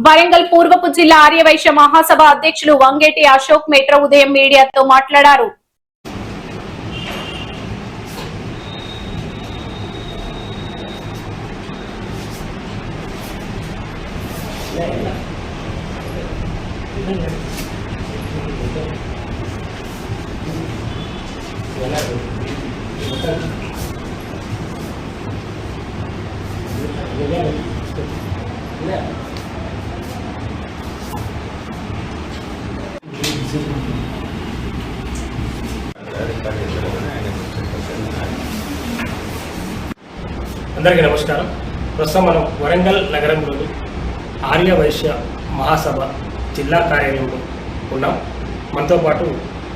వరంగల్ పూర్వపు జిల్లా ఆర్యవైశ్య మహాసభ అధ్యక్షులు వంగేటి అశోక్ మెట్రో ఉదయం మీడియాతో మాట్లాడారు. అందరికీ నమస్కారం. ప్రస్తుతం మనం వరంగల్ నగరంలోని ఆర్యవైశ్య మహాసభ జిల్లా కార్యాలయంలో ఉన్నాం. మనతో పాటు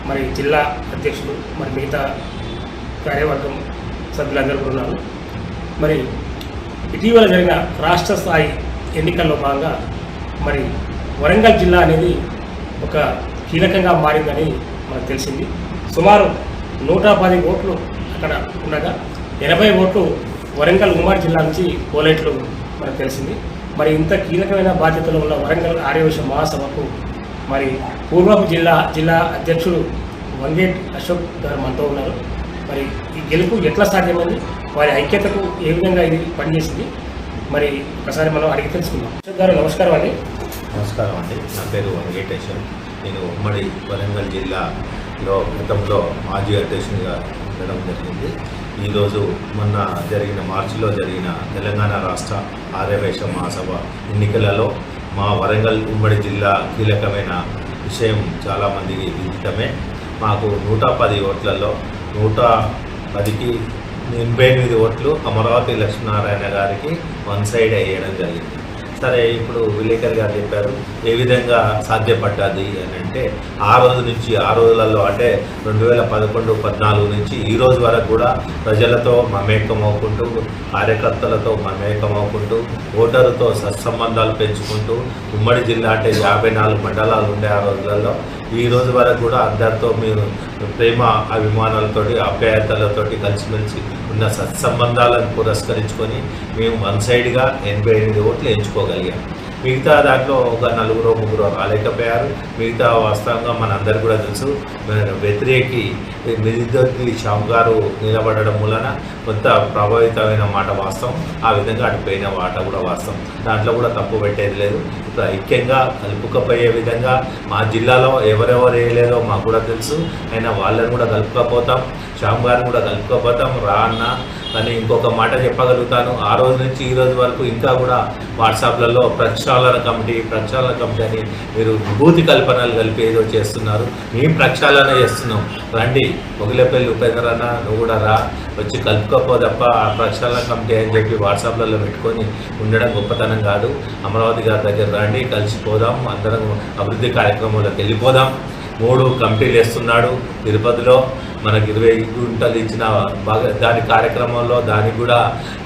మరి జిల్లా అధ్యక్షులు మరి మిగతా కార్యవర్గం సభ్యులందరూ ఉన్నారు. మరి ఇటీవల జరిగిన రాష్ట్ర స్థాయి ఎన్నికల్లో భాగంగా మరి వరంగల్ జిల్లా అనేది ఒక కీలకంగా మారిందని మనకు తెలిసింది. సుమారు 110 ఓట్లు అక్కడ ఉండగా 80 ఓట్లు వరంగల్ ఉమ్మడి జిల్లా నుంచి పోలేట్లు మనకు తెలిసింది. మరి ఇంత కీలకమైన బాధ్యతలు ఉన్న వరంగల్ ఆర్యవైశ్య మహాసభకు మరి పూర్వపు జిల్లా అధ్యక్షుడు వంగేటి అశోక్ గారు మనతో ఉన్నారు. మరి ఈ గెలుపు ఎట్లా సాధ్యమైంది, వారి ఐక్యతకు ఏ విధంగా ఇది పనిచేసింది, మరి ఒకసారి మనం అడిగి తెలుసుకుందాం. అశోక్ గారు నమస్కారం అండి. నమస్కారం అండి. నా పేరు వంగేటి అశోక్. నేను ఉమ్మడి వరంగల్ జిల్లాలో గతంలో మాజీ అధ్యక్షునిగా ఉండడం జరిగింది. ఈరోజు మొన్న జరిగిన మార్చిలో జరిగిన తెలంగాణ రాష్ట్ర ఆర్యవైశ్య మహాసభ ఎన్నికలలో మా వరంగల్ ఉమ్మడి జిల్లా కీలకమైన విషయం చాలామందికి విదితమే. మాకు 110 ఓట్లలో 110కి 88 ఓట్లు అమరావతి లక్ష్మీనారాయణ గారికి వన్ సైడ్ వేయడం జరిగింది. సరే, ఇప్పుడు విలేకరి గారు చెప్పారు ఏ విధంగా సాధ్యపడ్డది అని అంటే, ఆ రోజు నుంచి ఆ రోజులలో అంటే 2011-14 నుంచి ఈ రోజు వరకు కూడా ప్రజలతో మమేకం అవ్వకుంటూ, కార్యకర్తలతో మమేకం అవ్వకుంటూ, ఓటరుతో సత్సంబంధాలు పెంచుకుంటూ, ఉమ్మడి జిల్లా అంటే 54 మండలాలు ఉండే ఆ రోజులలో ఈ రోజు వరకు కూడా అందరితో మీరు ప్రేమ అభిమానాలతోటి ఆప్యాయతలతోటి కలిసిమెలిసి ఉన్న సత్సంబంధాలను పురస్కరించుకొని మేము వన్ సైడ్గా 88 ఓట్లు ఎంచుకోగలిగాం. మిగతా దాంట్లో ఒక 4-3 రాలేకపోయారు. మిగతా వాస్తవంగా మనందరికీ కూడా తెలుసు, వ్యతిరేకి నిరుద్యోగి శ్యామ్ గారు నిలబడడం వలన కొంత ప్రభావితమైన మాట వాస్తవం. ఆ విధంగా అటుపోయిన మాట కూడా వాస్తవం. దాంట్లో కూడా తప్పు పెట్టేది లేదు. ఇప్పుడు ఐక్యంగా కలుపుకపోయే విధంగా మా జిల్లాలో ఎవరెవరు వేయలేదో మాకు కూడా తెలుసు. అయినా వాళ్ళని కూడా కలుపుకపోతాం, శ్యామ్ గారిని కూడా కలుపుకపోతాం రా అన్న. కానీ ఇంకొక మాట చెప్పగలుగుతాను, ఆ రోజు నుంచి ఈ రోజు వరకు ఇంకా కూడా వాట్సాప్లలో ప్రక్షాళన కమిటీ అని మీరు విభూతి కల్పనలు కలిపి ఏదో చేస్తున్నారు. మేము ప్రక్షాళన చేస్తున్నాం, రండి మొగిలపల్లి ఉపేంద్రన్న నువ్వు కూడా రా, వచ్చి కలుపుకోపోదప్ప ఆ ప్రక్షాళన కమిటీ అని చెప్పి వాట్సాప్లలో పెట్టుకొని ఉండడం గొప్పతనం కాదు. అమరావతి గారి దగ్గర రండి, కలిసిపోదాం, అందరం అభివృద్ధి కార్యక్రమంలోకి వెళ్ళిపోదాం. 3 కమిటీలు వేస్తున్నాడు తిరుపతిలో. మనకు 20 గుంటలు ఇచ్చిన దాని కార్యక్రమంలో దానికి కూడా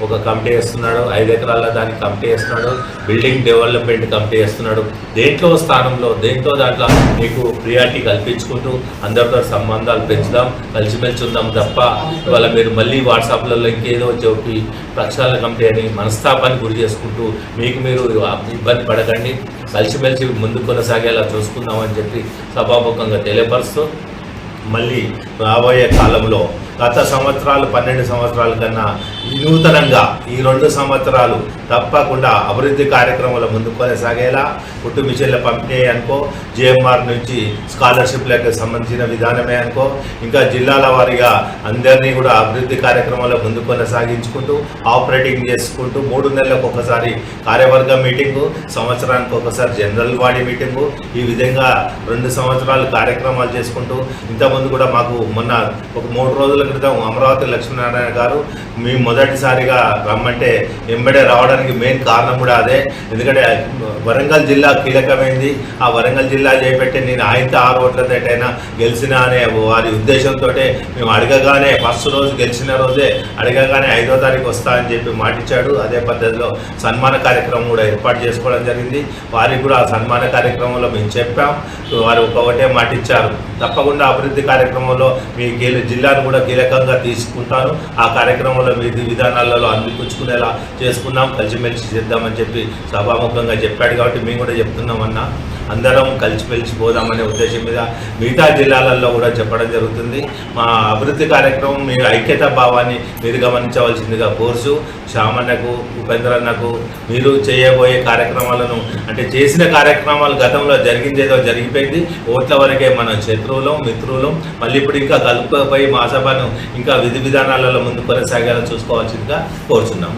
ఒక కమిటీ వేస్తున్నాడు. 5 ఎకరాల దానికి కమిటీ వేస్తున్నాడు. బిల్డింగ్ డెవలప్మెంట్ కమిటీ వేస్తున్నాడు. దేంట్లో దాంట్లో మీకు ప్రియారిటీ కల్పించుకుంటూ అందరితో సంబంధాలు పెంచుదాం, కలిసిమెలిసి ఉందాం తప్ప ఇవాళ మీరు మళ్ళీ వాట్సాప్లలో ఇంకేదో చెప్పి ప్రక్షాళన కమిటీ అని మనస్తాపాన్ని గురి చేసుకుంటూ మీకు మీరు ఇబ్బంది పడకండి, కలిసిమెలిసి ముందు కొనసాగేలా చూసుకుందామని చెప్పి సభాముఖంగా తెలియపరుస్తూ, మళ్ళీ రాబోయే కాలంలో గత సంవత్సరాలు 12 సంవత్సరాల కన్నా నూతనంగా ఈ 2 సంవత్సరాలు తప్పకుండా అభివృద్ధి కార్యక్రమాలు ముందుకు కొనసాగేలా పుట్టు మిషన్ల పంపిణీ అనుకో, జిఎంఆర్ నుంచి స్కాలర్షిప్లకు సంబంధించిన విధానమే అనుకో, ఇంకా జిల్లాల వారీగా అందరినీ కూడా అభివృద్ధి కార్యక్రమాలు ముందుకు కొనసాగించుకుంటూ ఆపరేటింగ్ చేసుకుంటూ 3 నెలలకు ఒకసారి కార్యవర్గ మీటింగు, సంవత్సరానికి ఒకసారి జనరల్ బాడీ మీటింగు, ఈ విధంగా 2 సంవత్సరాలు కార్యక్రమాలు చేసుకుంటూ, ఇంతకుముందు కూడా మాకు మొన్న ఒక 3 రోజుల క్రితం అమరావతి లక్ష్మీనారాయణ గారు మేము మొదటిసారిగా రమ్మంటే ఎంబడే రావడానికి మెయిన్ కారణం కూడా అదే. ఎందుకంటే వరంగల్ జిల్లా కీలకమైంది. ఆ వరంగల్ జిల్లా చేపట్టి నేను ఆయనతో 6 ఓట్లతోటైనా గెలిచిన అనే వారి ఉద్దేశంతో మేము అడగగానే ఫస్ట్ రోజు గెలిచిన రోజే అడగగానే 5వ తారీఖు వస్తా అని చెప్పి మాటిచ్చాడు. అదే పద్ధతిలో సన్మాన కార్యక్రమం కూడా ఏర్పాటు చేసుకోవడం జరిగింది. వారికి కూడా ఆ సన్మాన కార్యక్రమంలో మేము చెప్పాం, వారు ఒకటే మాటిచ్చారు, తప్పకుండా అభివృద్ధి కార్యక్రమంలో మీ జిల్లాను కూడా కీలకంగా తీసుకుంటాను. ఆ కార్యక్రమంలో విధి విధానాలలో అందిపుచ్చుకునేలా చేసుకున్నాం, కలిసిమెలిసి చేద్దామని చెప్పి సభాముఖంగా చెప్పాడు. కాబట్టి మేము కూడా చెప్తున్నామన్నా, అందరం కలిసిమెలిసి పోదామనే ఉద్దేశం మీద మిగతా జిల్లాలలో కూడా చెప్పడం జరుగుతుంది. మా అభివృద్ధి కార్యక్రమం మీరు ఐక్యతా భావాన్ని మీరు గమనించవలసిందిగా కోర్సు శ్యామన్నకు, ఉపేంద్రన్నకు మీరు చేయబోయే కార్యక్రమాలను, అంటే చేసిన కార్యక్రమాలు గతంలో జరిగిందేదో జరిగిపోయింది, ఓట్ల వరకే మనం శత్రువులం మిత్రులం. మళ్ళీ ఇప్పుడు ఇంకా కలుపుకపోయి మా సభను ఇంకా విధి విధానాలలో ముందు కొనసాగేలా చూసుకోవాల్సిందిగా కోరుచున్నాం.